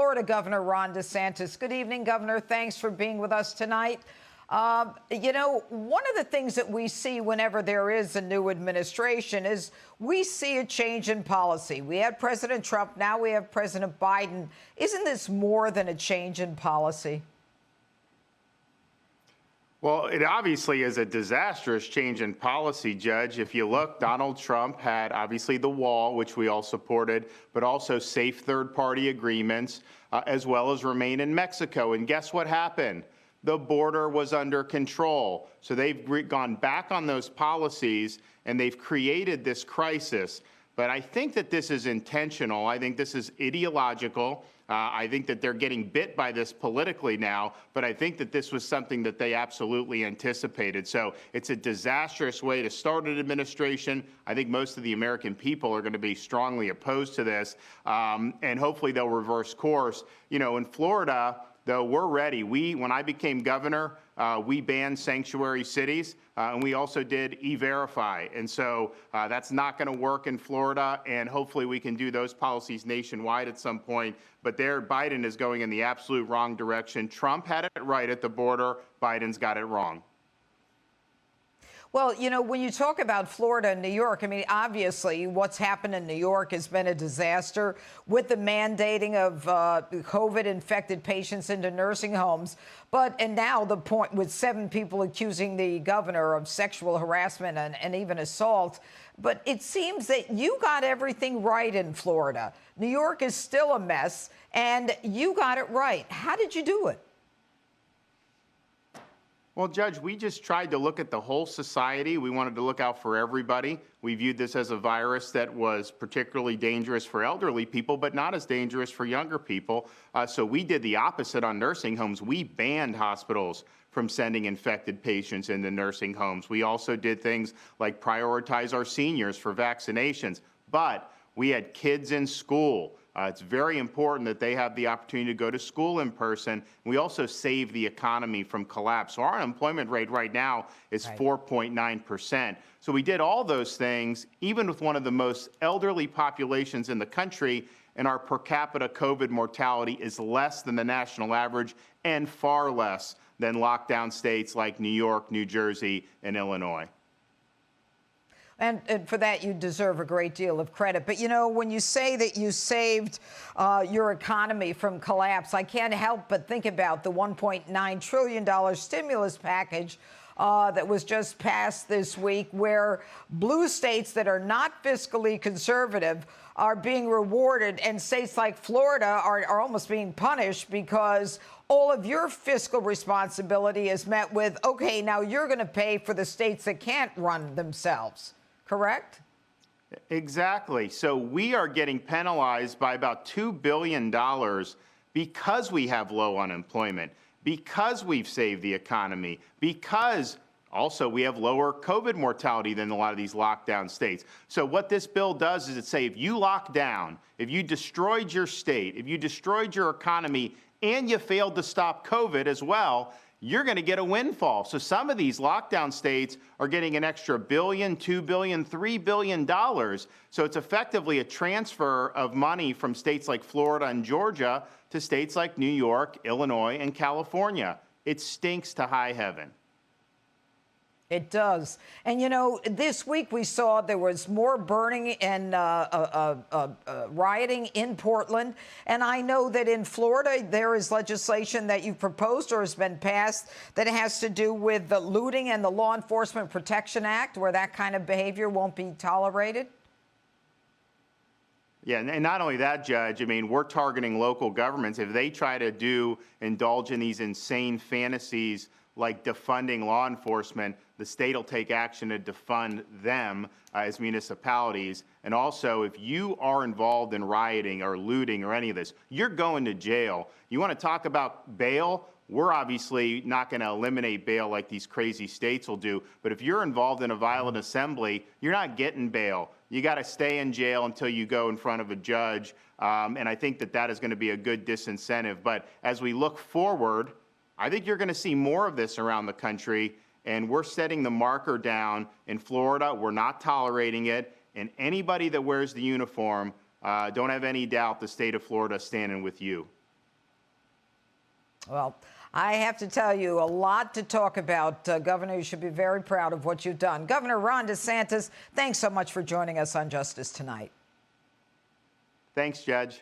Florida Governor Ron DeSantis. Good evening, Governor. Thanks for being with us tonight. One of the things that we see whenever there is a new administration is we see a change in policy. We had President Trump, now we have President Biden. Isn't this more than a change in policy? Well, it obviously is a disastrous change in policy, Judge. If you look, Donald Trump had obviously the wall, which we all supported, but also safe third-party agreements, as well as remain in Mexico. And guess what happened? The border was under control. So they've gone back on those policies, and they've created this crisis. But I think that this is intentional. I think this is ideological. I think that they're getting bit by this politically now, but I think that this was something that they absolutely anticipated. So it's a disastrous way to start an administration. I think most of the American people are going to be strongly opposed to this, and hopefully they'll reverse course. You know, in Florida, though, we're ready. When I became governor, we banned sanctuary cities, and we also did E-Verify. And so that's not going to work in Florida, and hopefully we can do those policies nationwide at some point. But there, Biden is going in the absolute wrong direction. Trump had it right at the border. Biden's got it wrong. Well, you know, when you talk about Florida and New York, I mean, obviously what's happened in New York has been a disaster with the mandating of COVID-infected patients into nursing homes. And now the point with 7 people accusing the governor of sexual harassment and even assault. But it seems that you got everything right in Florida. New York is still a mess, and you got it right. How did you do it? Well, Judge, we just tried to look at the whole society. We wanted to look out for everybody. We viewed this as a virus that was particularly dangerous for elderly people, but not as dangerous for younger people. So we did the opposite on nursing homes. We banned hospitals from sending infected patients into nursing homes. We also did things like prioritize our seniors for vaccinations. But we had kids in school. It's very important that they have the opportunity to go to school in person. We also save the economy from collapse. So our unemployment rate right now is 4.9%. So we did all those things, even with one of the most elderly populations in the country, and our per capita COVID mortality is less than the national average and far less than lockdown states like New York, New Jersey, and Illinois. And for that, you deserve a great deal of credit. But, you know, when you say that you saved your economy from collapse, I can't help but think about the $1.9 trillion stimulus package that was just passed this week, where blue states that are not fiscally conservative are being rewarded, and states like Florida are almost being punished because all of your fiscal responsibility is met with, okay, now you're going to pay for the states that can't run themselves. Correct? Exactly. So we are getting penalized by about $2 billion because we have low unemployment, because we've saved the economy, because also we have lower COVID mortality than a lot of these lockdown states. So what this bill does is it say if you lock down, if you destroyed your state, if you destroyed your economy, and you failed to stop COVID as well, you're going to get a windfall. So some of these lockdown states are getting an extra $1 billion, $2 billion, $3 billion. So it's effectively a transfer of money from states like Florida and Georgia to states like New York, Illinois, and California. It stinks to high heaven. It does. And, you know, this week we saw there was more burning and rioting in Portland. And I know that in Florida, there is legislation that you've proposed or has been passed that has to do with the looting and the Law Enforcement Protection Act, where that kind of behavior won't be tolerated. Yeah, and not only that, Judge, I mean, we're targeting local governments. If they try to indulge in these insane fantasies like defunding law enforcement, the state will take action to defund them as municipalities. And also, if you are involved in rioting or looting or any of this, you're going to jail. You want to talk about bail? We're obviously not going to eliminate bail like these crazy states will do. But if you're involved in a violent assembly, you're not getting bail. You got to stay in jail until you go in front of a judge. And I think that that is going to be a good disincentive. But as we look forward, I think you're going to see more of this around the country, and we're setting the marker down in Florida. We're not tolerating it, and anybody that wears the uniform, don't have any doubt the state of Florida is standing with you. Well, I have to tell you, a lot to talk about. Governor, you should be very proud of what you've done. Governor Ron DeSantis, thanks so much for joining us on Justice Tonight. Thanks, Judge.